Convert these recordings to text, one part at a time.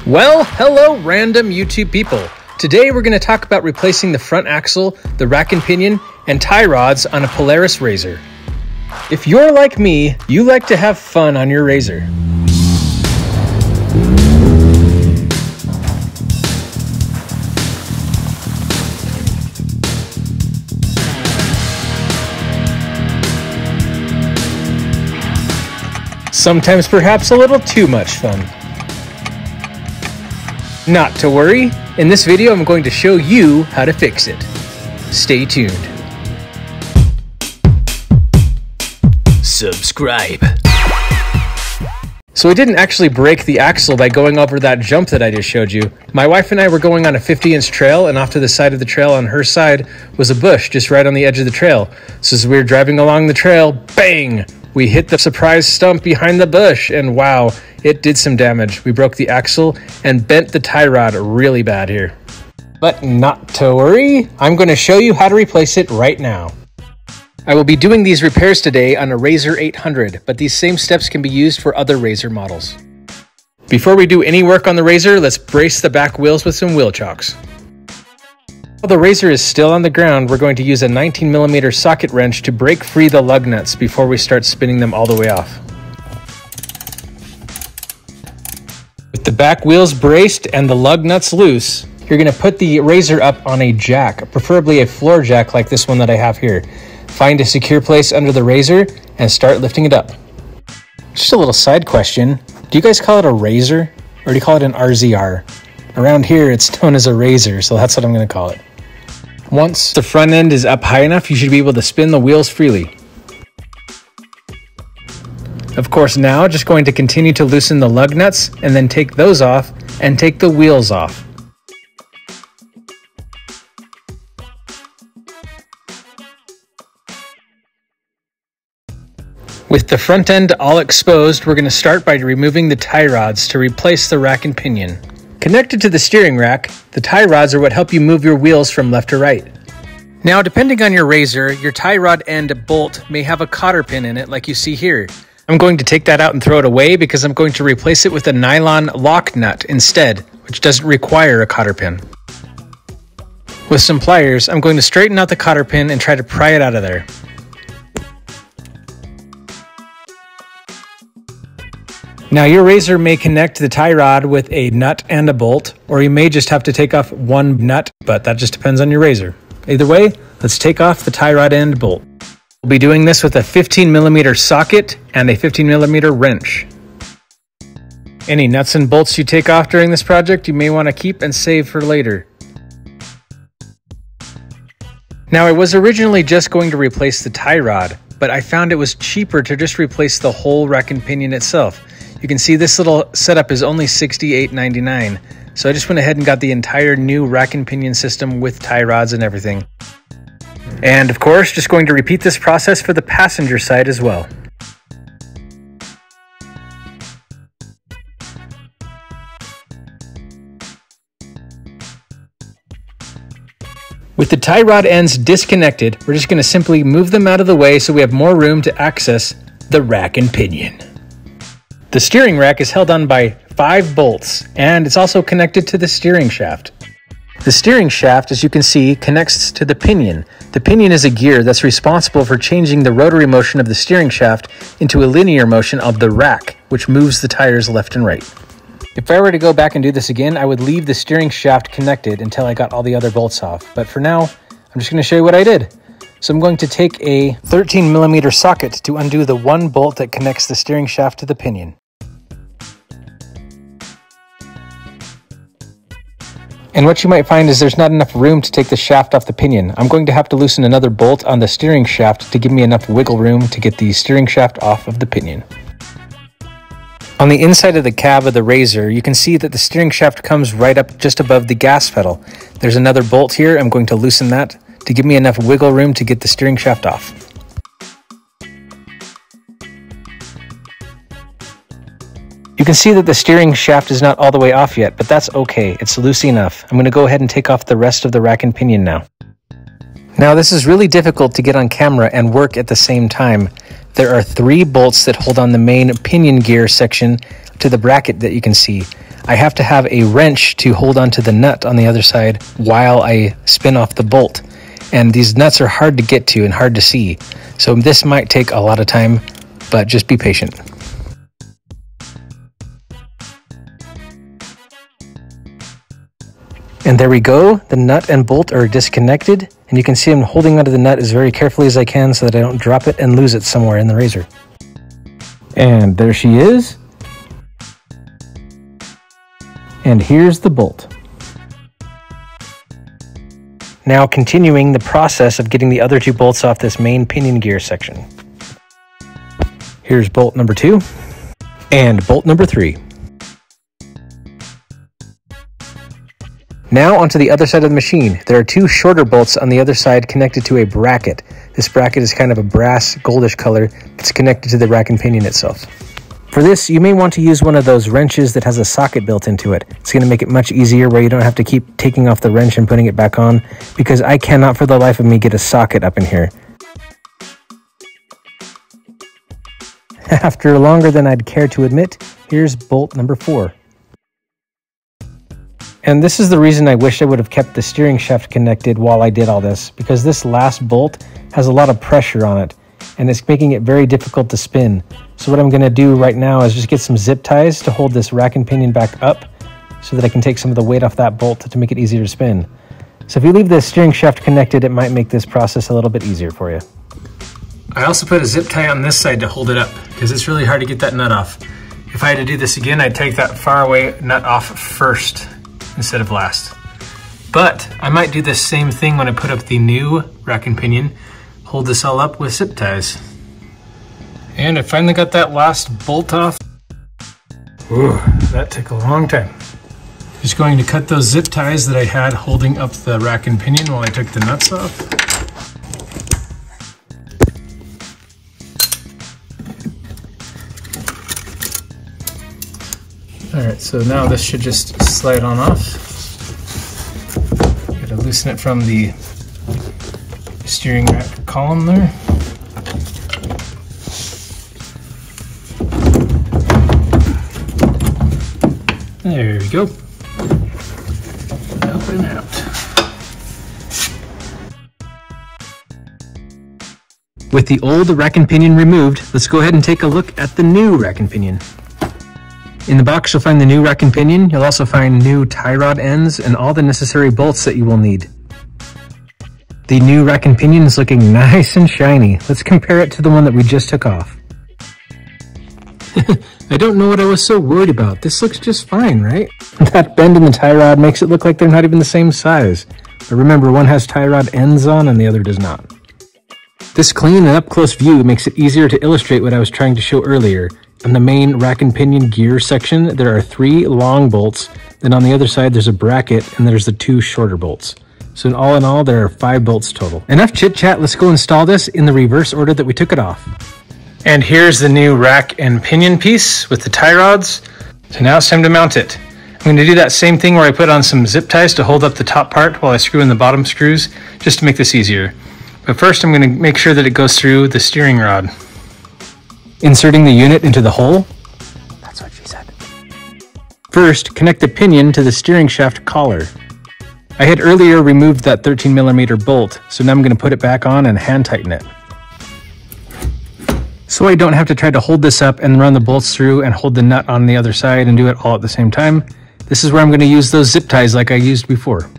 Well, hello random YouTube people. Today we're going to talk about replacing the front axle, the rack and pinion, and tie rods on a Polaris RZR. If you're like me, you like to have fun on your RZR. Sometimes perhaps a little too much fun. Not to worry, in this video I'm going to show you how to fix it. Stay tuned. Subscribe. So I didn't actually break the axle by going over that jump that I just showed you. My wife and I were going on a 50-inch trail, and off to the side of the trail on her side was a bush just right on the edge of the trail. So as we were driving along the trail, bang! We hit the surprise stump behind the bush, and wow, it did some damage. We broke the axle and bent the tie rod really bad here. But not to worry, I'm going to show you how to replace it right now. I will be doing these repairs today on a RZR 800, but these same steps can be used for other RZR models. Before we do any work on the RZR, let's brace the back wheels with some wheel chocks. While the RZR is still on the ground, we're going to use a 19mm socket wrench to break free the lug nuts before we start spinning them all the way off. With the back wheels braced and the lug nuts loose, you're going to put the RZR up on a jack, preferably a floor jack like this one that I have here. Find a secure place under the RZR and start lifting it up. Just a little side question, do you guys call it a RZR or do you call it an RZR? Around here it's known as a RZR, so that's what I'm going to call it. Once the front end is up high enough, you should be able to spin the wheels freely. Of course, now just going to continue to loosen the lug nuts and then take those off and take the wheels off. With the front end all exposed, we're going to start by removing the tie rods to replace the rack and pinion. Connected to the steering rack, the tie rods are what help you move your wheels from left to right. Now, depending on your RZR, your tie rod end bolt may have a cotter pin in it like you see here. I'm going to take that out and throw it away because I'm going to replace it with a nylon lock nut instead, which doesn't require a cotter pin. With some pliers, I'm going to straighten out the cotter pin and try to pry it out of there. Now your RZR may connect the tie rod with a nut and a bolt, or you may just have to take off one nut, but that just depends on your RZR. Either way, let's take off the tie rod and bolt. We'll be doing this with a 15mm socket and a 15mm wrench. Any nuts and bolts you take off during this project, you may want to keep and save for later. Now I was originally just going to replace the tie rod, but I found it was cheaper to just replace the whole rack and pinion itself. You can see this little setup is only $68.99, so I just went ahead and got the entire new rack and pinion system with tie rods and everything. And of course, just going to repeat this process for the passenger side as well. With the tie rod ends disconnected, we're just going to simply move them out of the way so we have more room to access the rack and pinion. The steering rack is held on by 5 bolts, and it's also connected to the steering shaft. The steering shaft, as you can see, connects to the pinion. The pinion is a gear that's responsible for changing the rotary motion of the steering shaft into a linear motion of the rack, which moves the tires left and right. If I were to go back and do this again, I would leave the steering shaft connected until I got all the other bolts off. But for now, I'm just going to show you what I did. So I'm going to take a 13mm socket to undo the one bolt that connects the steering shaft to the pinion. And what you might find is there's not enough room to take the shaft off the pinion. I'm going to have to loosen another bolt on the steering shaft to give me enough wiggle room to get the steering shaft off of the pinion. On the inside of the cab of the RZR, you can see that the steering shaft comes right up just above the gas pedal. There's another bolt here. I'm going to loosen that to give me enough wiggle room to get the steering shaft off. You can see that the steering shaft is not all the way off yet, but that's okay. It's loose enough. I'm going to go ahead and take off the rest of the rack and pinion now. Now this is really difficult to get on camera and work at the same time. There are 3 bolts that hold on the main pinion gear section to the bracket that you can see. I have to have a wrench to hold onto the nut on the other side while I spin off the bolt. And these nuts are hard to get to and hard to see. So this might take a lot of time, but just be patient. And there we go. The nut and bolt are disconnected. And you can see I'm holding onto the nut as very carefully as I can so that I don't drop it and lose it somewhere in the razor. And there she is. And here's the bolt. Now continuing the process of getting the other two bolts off this main pinion gear section. Here's bolt number 2 and bolt number 3. Now onto the other side of the machine. There are 2 shorter bolts on the other side connected to a bracket. This bracket is kind of a brass goldish color that's connected to the rack and pinion itself. For this, you may want to use one of those wrenches that has a socket built into it. It's going to make it much easier where you don't have to keep taking off the wrench and putting it back on, because I cannot for the life of me get a socket up in here. After longer than I'd care to admit, here's bolt number 4. And this is the reason I wish I would have kept the steering shaft connected while I did all this, because this last bolt has a lot of pressure on it, and it's making it very difficult to spin. So what I'm going to do right now is just get some zip ties to hold this rack and pinion back up so that I can take some of the weight off that bolt to make it easier to spin. So if you leave the steering shaft connected, it might make this process a little bit easier for you. I also put a zip tie on this side to hold it up because it's really hard to get that nut off. If I had to do this again, I'd take that far away nut off first instead of last. But I might do the same thing when I put up the new rack and pinion, hold this all up with zip ties. And I finally got that last bolt off. Ooh, that took a long time. Just going to cut those zip ties that I had holding up the rack and pinion while I took the nuts off. All right, so now this should just slide on off. Gotta loosen it from the steering rack column there. There we go. Up and out. With the old rack and pinion removed, let's go ahead and take a look at the new rack and pinion. In the box, you'll find the new rack and pinion. You'll also find new tie rod ends and all the necessary bolts that you will need. The new rack and pinion is looking nice and shiny. Let's compare it to the one that we just took off. I don't know what I was so worried about. This looks just fine, right? That bend in the tie rod makes it look like they're not even the same size. But remember, one has tie rod ends on and the other does not. This clean and up-close view makes it easier to illustrate what I was trying to show earlier. On the main rack and pinion gear section, there are 3 long bolts. Then on the other side, there's a bracket, and there's the 2 shorter bolts. So in all, there are 5 bolts total. Enough chit-chat, let's go install this in the reverse order that we took it off. And here's the new rack and pinion piece with the tie rods. So now it's time to mount it. I'm going to do that same thing where I put on some zip ties to hold up the top part while I screw in the bottom screws, just to make this easier. But first I'm going to make sure that it goes through the steering rod. Inserting the unit into the hole. That's what she said. First, connect the pinion to the steering shaft collar. I had earlier removed that 13mm bolt, so now I'm going to put it back on and hand tighten it. So I don't have to try to hold this up and run the bolts through and hold the nut on the other side and do it all at the same time. This is where I'm going to use those zip ties like I used before.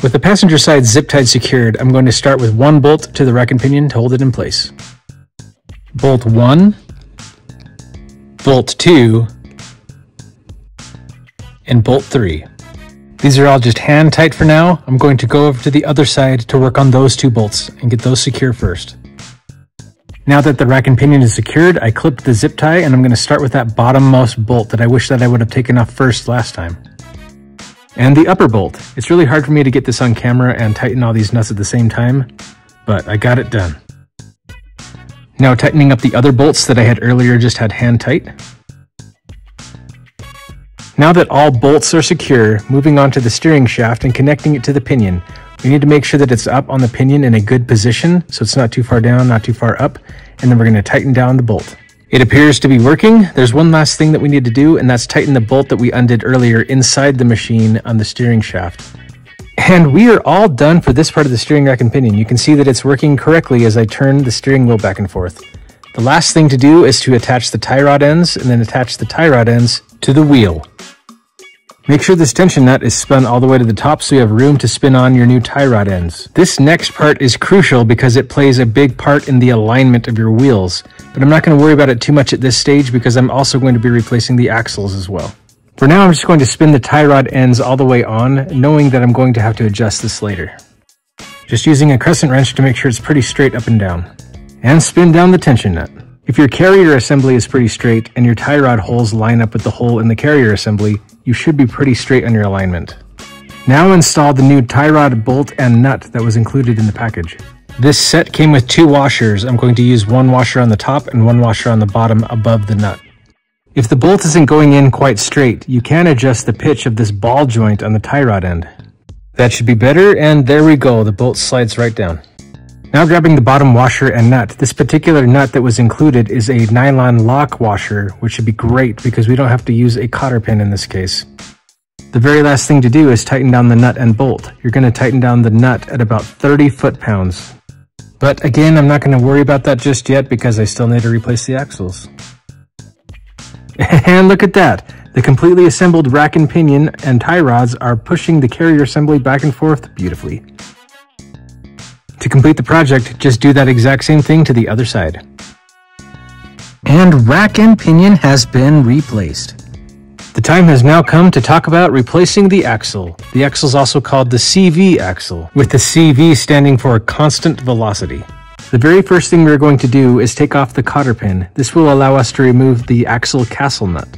With the passenger side zip tied secured, I'm going to start with 1 bolt to the rack and pinion to hold it in place. Bolt 1, bolt 2, and bolt 3. These are all just hand tight for now. I'm going to go over to the other side to work on those 2 bolts and get those secure first. Now that the rack and pinion is secured, I clipped the zip tie and I'm going to start with that bottommost bolt that I wish that I would have taken off first last time. And the upper bolt. It's really hard for me to get this on camera and tighten all these nuts at the same time, but I got it done. Now tightening up the other bolts that I had earlier just had hand tight. Now that all bolts are secure, moving on to the steering shaft and connecting it to the pinion. We need to make sure that it's up on the pinion in a good position, so it's not too far down, not too far up, and then we're going to tighten down the bolt. It appears to be working. There's one last thing that we need to do, and that's tighten the bolt that we undid earlier inside the machine on the steering shaft. And we are all done for this part of the steering rack and pinion. You can see that it's working correctly as I turn the steering wheel back and forth. The last thing to do is to attach the tie rod ends and then attach the tie rod ends to the wheel. Make sure this tension nut is spun all the way to the top so you have room to spin on your new tie rod ends. This next part is crucial because it plays a big part in the alignment of your wheels, but I'm not going to worry about it too much at this stage because I'm also going to be replacing the axles as well. For now, I'm just going to spin the tie rod ends all the way on, knowing that I'm going to have to adjust this later. Just using a crescent wrench to make sure it's pretty straight up and down. And spin down the tension nut. If your carrier assembly is pretty straight and your tie rod holes line up with the hole in the carrier assembly, you should be pretty straight on your alignment. Now install the new tie rod bolt and nut that was included in the package. This set came with 2 washers. I'm going to use one washer on the top and one washer on the bottom above the nut. If the bolt isn't going in quite straight, you can adjust the pitch of this ball joint on the tie rod end. That should be better, and there we go, the bolt slides right down. Now grabbing the bottom washer and nut. This particular nut that was included is a nylon lock washer, which should be great because we don't have to use a cotter pin in this case. The very last thing to do is tighten down the nut and bolt. You're going to tighten down the nut at about 30 foot-pounds. But again, I'm not going to worry about that just yet because I still need to replace the axles. And look at that! The completely assembled rack and pinion and tie rods are pushing the carrier assembly back and forth beautifully. To complete the project, just do that exact same thing to the other side. And rack and pinion has been replaced. The time has now come to talk about replacing the axle. The axle is also called the CV axle, with the CV standing for constant velocity. The very first thing we're going to do is take off the cotter pin. This will allow us to remove the axle castle nut.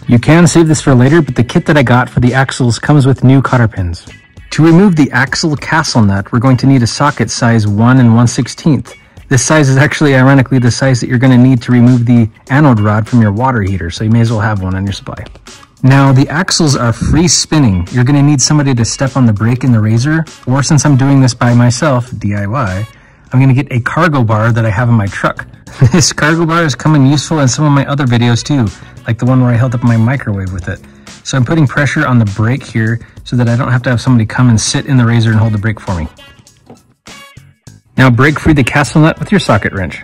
You can save this for later, but the kit that I got for the axles comes with new cotter pins. To remove the axle castle nut, we're going to need a socket size 1 1/16. This size is actually ironically the size that you're going to need to remove the anode rod from your water heater, so you may as well have one on your supply. Now, the axles are free spinning. You're going to need somebody to step on the brake in the razor, or since I'm doing this by myself, DIY, I'm going to get a cargo bar that I have in my truck. This cargo bar has come in useful in some of my other videos too, like the one where I held up my microwave with it. So I'm putting pressure on the brake here so that I don't have to have somebody come and sit in the razor and hold the brake for me. Now brake free the castle nut with your socket wrench.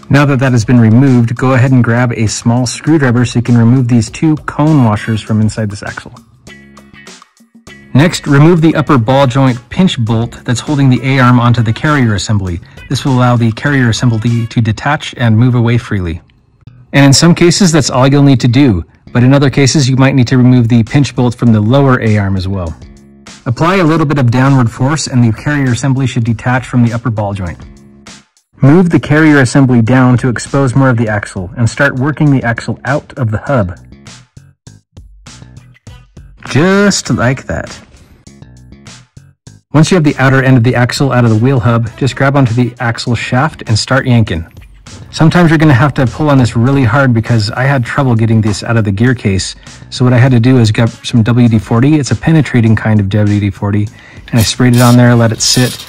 Now that that has been removed, go ahead and grab a small screwdriver so you can remove these 2 cone washers from inside this axle. Next, remove the upper ball joint pinch bolt that's holding the A-arm onto the carrier assembly. This will allow the carrier assembly to detach and move away freely. And in some cases, that's all you'll need to do, but in other cases, you might need to remove the pinch bolt from the lower A-arm as well. Apply a little bit of downward force and the carrier assembly should detach from the upper ball joint. Move the carrier assembly down to expose more of the axle and start working the axle out of the hub. Just like that. Once you have the outer end of the axle out of the wheel hub, just grab onto the axle shaft and start yanking. Sometimes you're going to have to pull on this really hard because I had trouble getting this out of the gear case. So what I had to do is get some WD-40. It's a penetrating kind of WD-40. And I sprayed it on there, let it sit.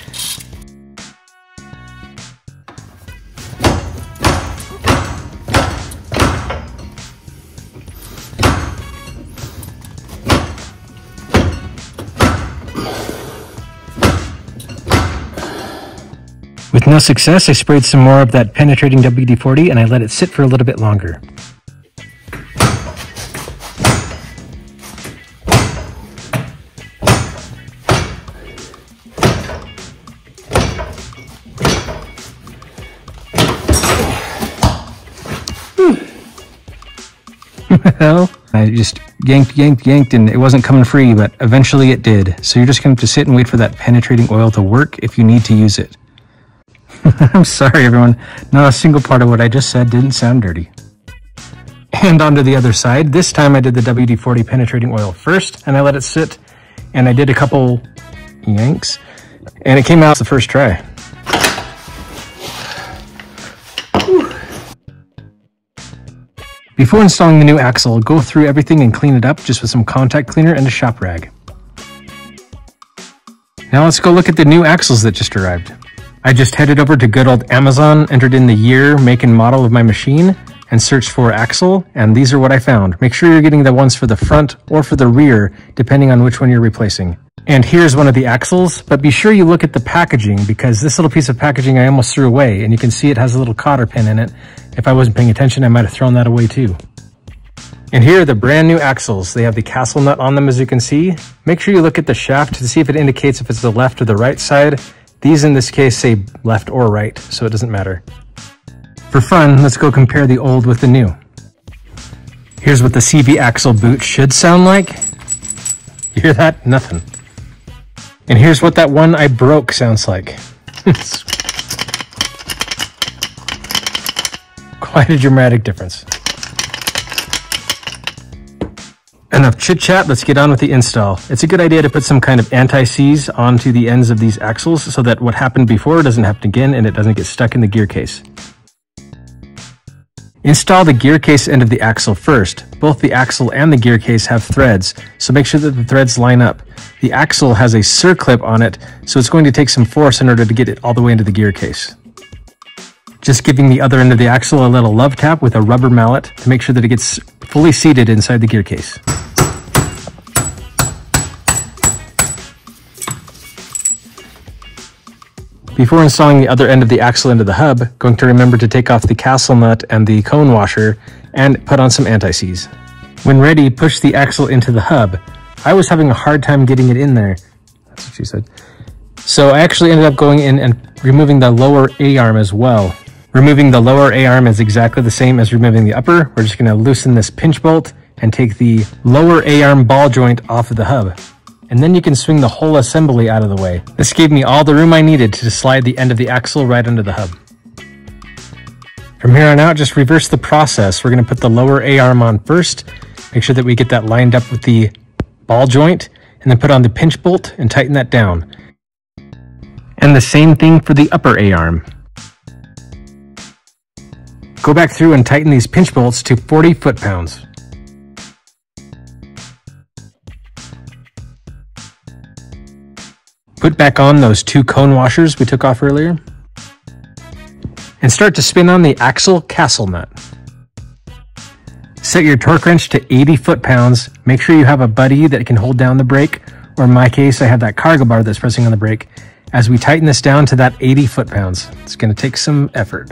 With no success, I sprayed some more of that penetrating WD-40 and I let it sit for a little bit longer. Well, I just yanked, and it wasn't coming free, but eventually it did. So you're just going to have to sit and wait for that penetrating oil to work if you need to use it. I'm sorry, everyone. Not a single part of what I just said didn't sound dirty. And onto the other side. This time I did the WD-40 penetrating oil first, and I let it sit, and I did a couple yanks, and it came out the first try. Before installing the new axle, go through everything and clean it up just with some contact cleaner and a shop rag. Now let's go look at the new axles that just arrived. I just headed over to good old Amazon, entered in the year, make, and model of my machine, and searched for axle, and these are what I found. Make sure you're getting the ones for the front or for the rear, depending on which one you're replacing. And here's one of the axles, but be sure you look at the packaging, because this little piece of packaging I almost threw away, and you can see it has a little cotter pin in it. If I wasn't paying attention, I might have thrown that away too. And here are the brand new axles. They have the castle nut on them, as you can see. Make sure you look at the shaft to see if it indicates if it's the left or the right side. These in this case say left or right, so it doesn't matter. For fun, let's go compare the old with the new. Here's what the CV axle boot should sound like. You hear that? Nothing. And here's what that one I broke sounds like. Quite a dramatic difference. Enough chit-chat, let's get on with the install. It's a good idea to put some kind of anti-seize onto the ends of these axles so that what happened before doesn't happen again and it doesn't get stuck in the gear case. Install the gear case end of the axle first. Both the axle and the gear case have threads, so make sure that the threads line up. The axle has a circlip on it, so it's going to take some force in order to get it all the way into the gear case. Just giving the other end of the axle a little love tap with a rubber mallet to make sure that it gets fully seated inside the gear case. Before installing the other end of the axle into the hub, going to remember to take off the castle nut and the cone washer and put on some anti-seize. When ready, push the axle into the hub. I was having a hard time getting it in there. That's what she said. So I actually ended up going in and removing the lower A-arm as well. Removing the lower A-arm is exactly the same as removing the upper. We're just going to loosen this pinch bolt and take the lower A-arm ball joint off of the hub. And then you can swing the whole assembly out of the way. This gave me all the room I needed to slide the end of the axle right under the hub. From here on out, just reverse the process. We're going to put the lower A-arm on first, make sure that we get that lined up with the ball joint, and then put on the pinch bolt and tighten that down. And the same thing for the upper A-arm. Go back through and tighten these pinch bolts to 40 foot-pounds. Put back on those 2 cone washers we took off earlier. And start to spin on the axle castle nut. Set your torque wrench to 80 foot-pounds. Make sure you have a buddy that can hold down the brake, or in my case, I have that cargo bar that's pressing on the brake, as we tighten this down to that 80 foot-pounds. It's going to take some effort.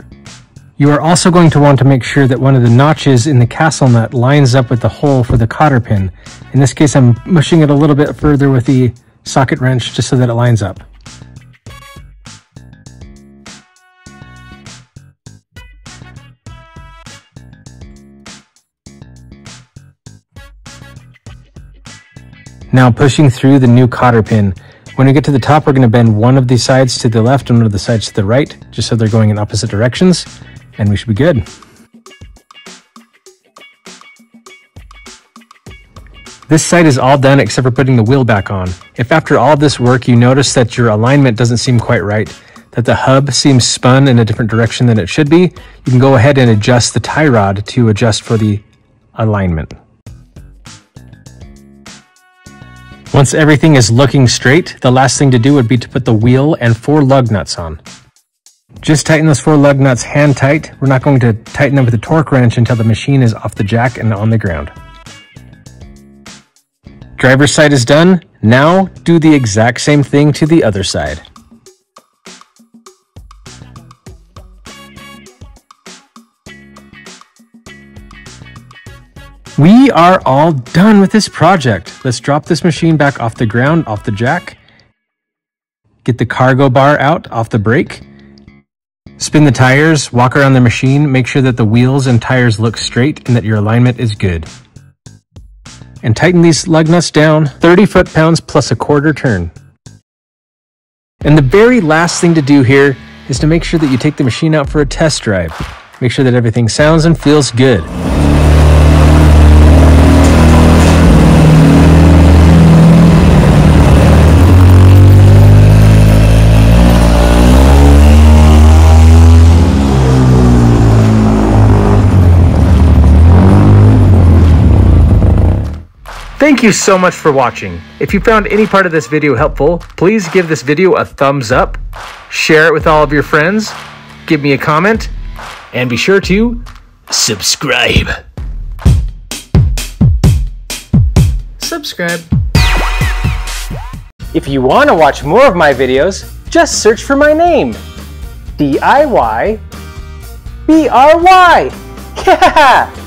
You are also going to want to make sure that one of the notches in the castle nut lines up with the hole for the cotter pin. In this case, I'm mushing it a little bit further with the socket wrench just so that it lines up. Now pushing through the new cotter pin. When we get to the top, we're going to bend one of the sides to the left and one of the sides to the right, just so they're going in opposite directions, and we should be good. This side is all done except for putting the wheel back on. If after all this work you notice that your alignment doesn't seem quite right, that the hub seems spun in a different direction than it should be, you can go ahead and adjust the tie rod to adjust for the alignment. Once everything is looking straight, the last thing to do would be to put the wheel and 4 lug nuts on. Just tighten those 4 lug nuts hand tight. We're not going to tighten them with a torque wrench until the machine is off the jack and on the ground. Driver's side is done. Now do the exact same thing to the other side. We are all done with this project. Let's drop this machine back off the ground, off the jack. Get the cargo bar out off the brake. Spin the tires, walk around the machine, make sure that the wheels and tires look straight and that your alignment is good. And tighten these lug nuts down 30 foot-pounds plus a quarter turn. And the very last thing to do here is to make sure that you take the machine out for a test drive. Make sure that everything sounds and feels good. Thank you so much for watching. If you found any part of this video helpful, please give this video a thumbs up, share it with all of your friends, give me a comment, and be sure to subscribe. Subscribe. If you want to watch more of my videos, just search for my name. DIY BRY. Yeah!